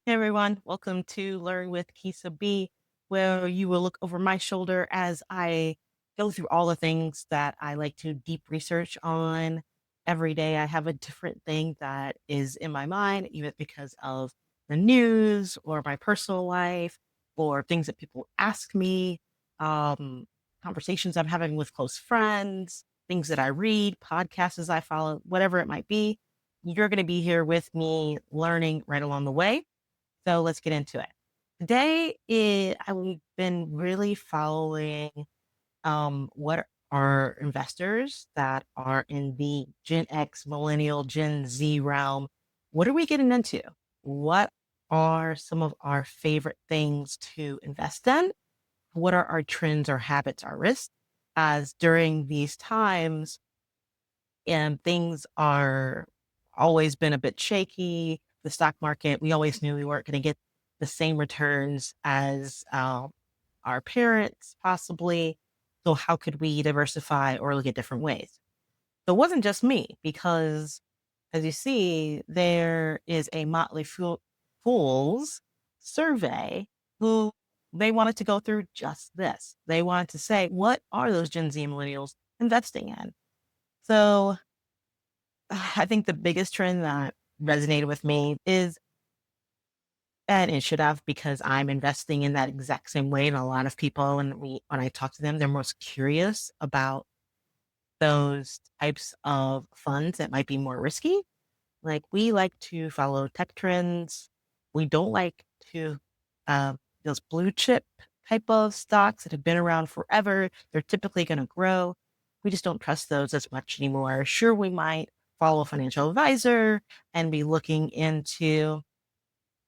Hey everyone, welcome to Learn with Kisa B, where you will look over my shoulder as I go through all the things that I like to deep research on. Every day I have a different thing that is in my mind, either because of the news or my personal life or things that people ask me, um, conversations I'm having with close friends, things that I read, podcasts I follow, whatever it might be. You're going to be here with me learning right along the way. So let's get into it. I've been really following what are investors that are in the Gen X, Millennial, Gen Z realm. What are we getting into? What are some of our favorite things to invest in? What are our trends, our habits, our risks? As during these times, and things are always been a bit shaky. The stock market, we always knew we weren't going to get the same returns as our parents, possibly. So, how could we diversify or look at different ways? So, it wasn't just me, because as you see, there is a Fools survey who they wanted to go through just this. They wanted to say, what are those Gen Z millennials investing in? So, I think the biggest trend that resonated with me is, and it should have, because I'm investing in that exact same way. And a lot of people, when I talk to them, they're most curious about those types of funds that might be more risky. Like, we like to follow tech trends. We don't like to those blue chip type of stocks that have been around forever. They're typically going to grow. We just don't trust those as much anymore. Sure, we might follow a financial advisor and be looking into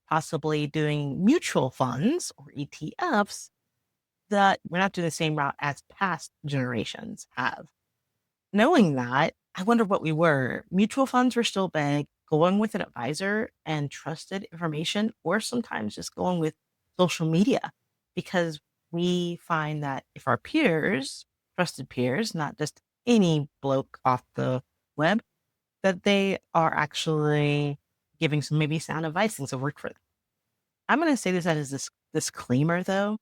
possibly doing mutual funds or ETFs, that we're not doing the same route as past generations have. Knowing that, I wonder what we were. Mutual funds were still big, going with an advisor and trusted information, or sometimes just going with social media, because we find that if our peers, trusted peers, not just any bloke off the web, that they are actually giving some maybe sound advice, things that work for them. I'm going to say this as this disclaimer, though,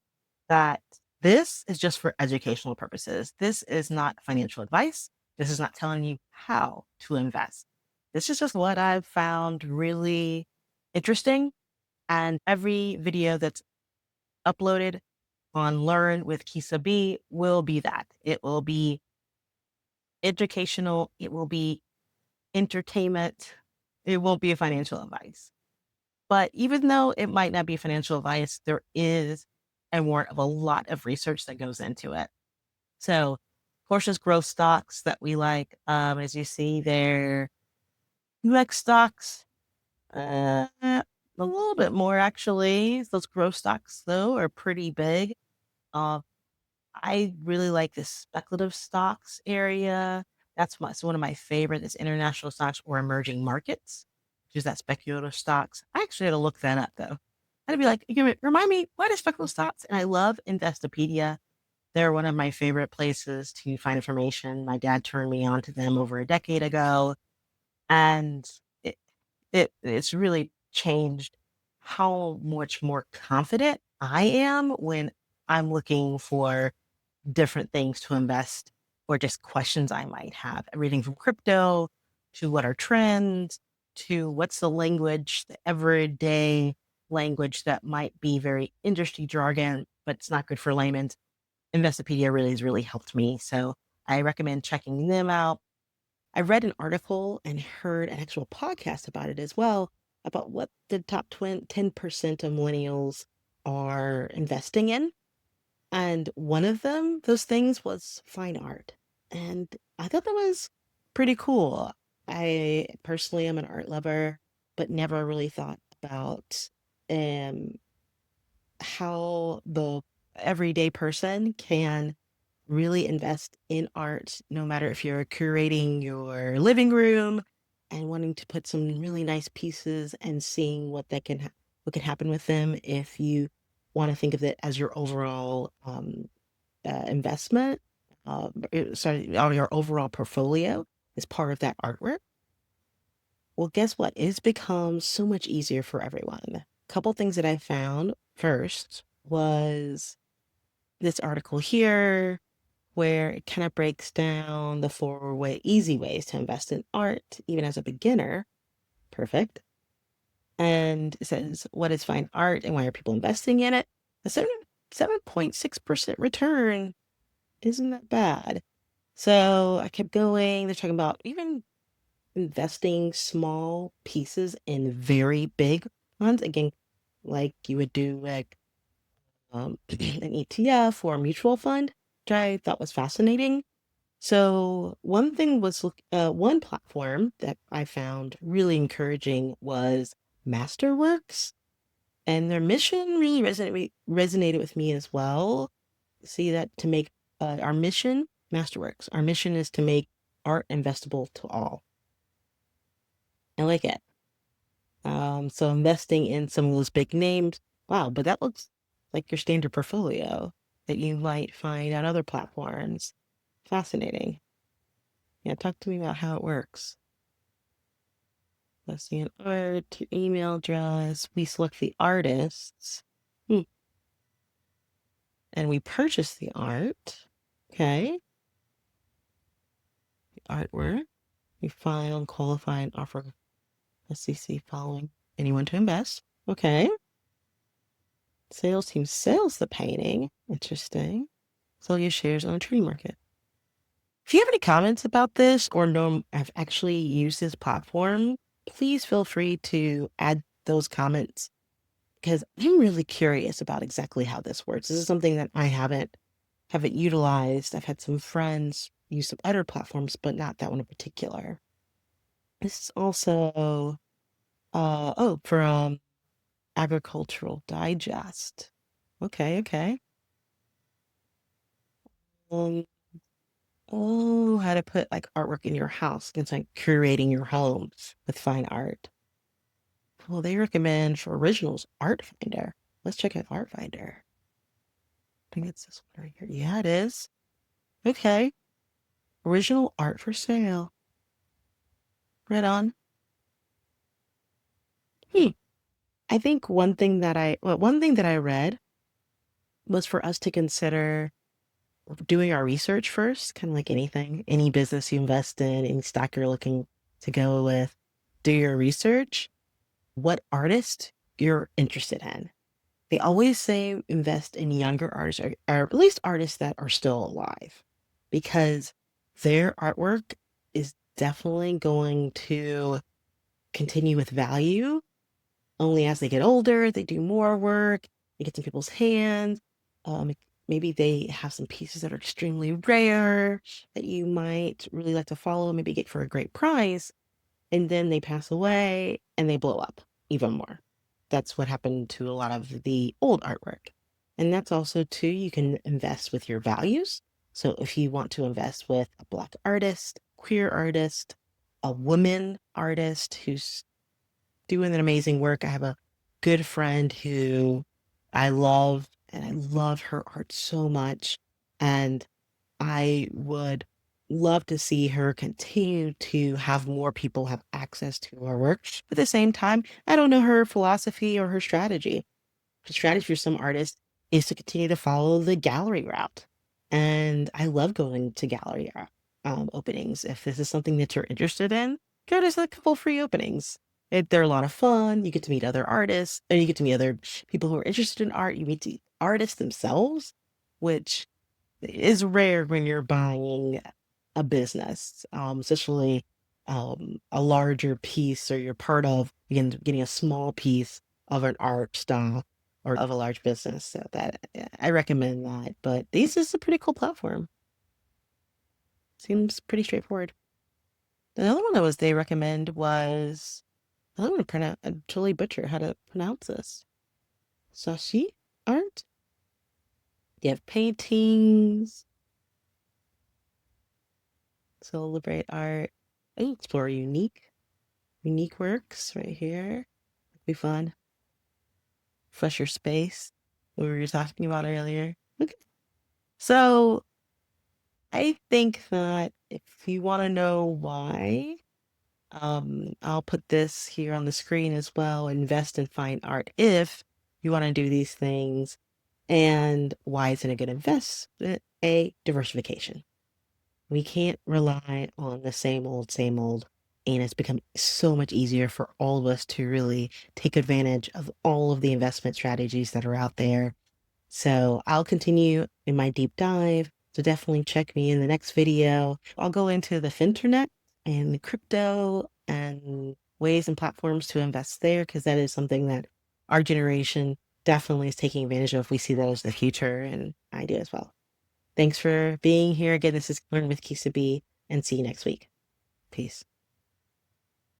that this is just for educational purposes. This is not financial advice. This is not telling you how to invest. This is just what I've found really interesting. And every video that's uploaded on Learn with Kisa B will be that. It will be educational. It will be entertainment. It won't be a financial advice. But even though it might not be financial advice, there is and more of a lot of research that goes into it. So, Porsche's growth stocks that we like, as you see there, UX stocks, a little bit more actually. Those growth stocks, though, are pretty big. Uh, I really like the speculative stocks area. It's one of my favorite is international stocks or emerging markets, which is that speculative stocks. I actually had to look that up though. I'd be like, remind me, what is speculative stocks? And I love Investopedia. They're one of my favorite places to find information. My dad turned me on to them over a decade ago, and it, it's really changed how much more confident I am when I'm looking for different things to invest, or just questions I might have. Everything from crypto to what are trends to what's the language, the everyday language that might be very industry jargon, but it's not good for layman's. Investopedia really has really helped me. So I recommend checking them out. I read an article and heard an actual podcast about it as well, about what the top 10% of millennials are investing in. And one of them, those things, was fine art. And I thought that was pretty cool. I personally am an art lover, but never really thought about um, how the everyday person can really invest in art, no matter if you're curating your living room and wanting to put some really nice pieces and seeing what can happen with them if you want to think of it as your overall investment, or your overall portfolio is part of that artwork. Well, guess what? It's become so much easier for everyone. couple things that I found first was this article here where it kind of breaks down the easy ways to invest in art, even as a beginner. Perfect. And it says, what is fine art and why are people investing in it? A 7.6% return isn't that bad. So I kept going. They're talking about even investing small pieces in very big ones. Again, like you would do like an ETF or a mutual fund, which I thought was fascinating. So one thing was one platform that I found really encouraging was Masterworks, and their mission really resonated with me as well. See that to make our mission, Masterworks, our mission is to make art investable to all. I like it. So investing in some of those big names, wow, but that looks like your standard portfolio that you might find on other platforms. Fascinating. Yeah, talk to me about how it works. Let's see, an art, your email address. We select the artists. And we purchase the art. Okay. The artwork. We file and qualify and offer SEC following anyone to invest. Okay. Sales team sells the painting. Interesting. Sell your shares on the trading market. If you have any comments about this or know I've actually used this platform, please feel free to add those comments because I'm really curious about exactly how this works. This is something that I haven't utilized. I've had some friends use some other platforms, but not that one in particular. This is also from Agricultural Digest. Okay, okay. Um, oh, how to put like artwork in your house. It's like curating your home with fine art. Well, they recommend for originals Art Finder. Let's check out Art Finder. I think it's this one right here. Yeah, it is. Okay. Original art for sale. Right on. Hmm. I think one thing that I read was for us to consider doing our research first, kind of like anything, any business you invest in, any stock you're looking to go with, do your research, what artist you're interested in. They always say invest in younger artists or at least artists that are still alive because their artwork is definitely going to continue with value. Only as they get older, they do more work, it gets in people's hands. Um, Maybe they have some pieces that are extremely rare that you might really like to follow, maybe get for a great price, and then they pass away and they blow up even more. That's what happened to a lot of the old artwork. And that's also too, you can invest with your values. So if you want to invest with a Black artist, queer artist, a woman artist who's doing an amazing work. I have a good friend who I love, and I love her art so much. And I would love to see her continue to have more people have access to her work. But at the same time, I don't know her philosophy or her strategy. The strategy for some artists is to continue to follow the gallery route. And I love going to gallery openings. If this is something that you're interested in, go to a couple free openings. They're a lot of fun. You get to meet other artists, and you get to meet other people who are interested in art. You meet the artists themselves, which is rare when you're buying a business, especially a larger piece or you're part of, again, getting a small piece of an art style or of a large business. So that I recommend that. But this is a pretty cool platform. Seems pretty straightforward. Another one that was they recommend was I'm gonna pronounce I totally butcher how to pronounce this. Sashi art. You have paintings, celebrate art, explore unique works right here. Be fun. Flush your space. What we were talking about earlier. Okay. So I think that if you want to know why I'll put this here on the screen as well. Invest in fine art if you want to do these things. And why isn't a good investment? A, diversification. We can't rely on the same old, same old. And it's become so much easier for all of us to really take advantage of all of the investment strategies that are out there. So I'll continue in my deep dive. So definitely check me in the next video. I'll go into the finternet and crypto and ways and platforms to invest there because that is something that our generation definitely is taking advantage of. We see that as the future, and I do as well. Thanks for being here. Again, this is Learn with Kisa B, and see you next week. Peace.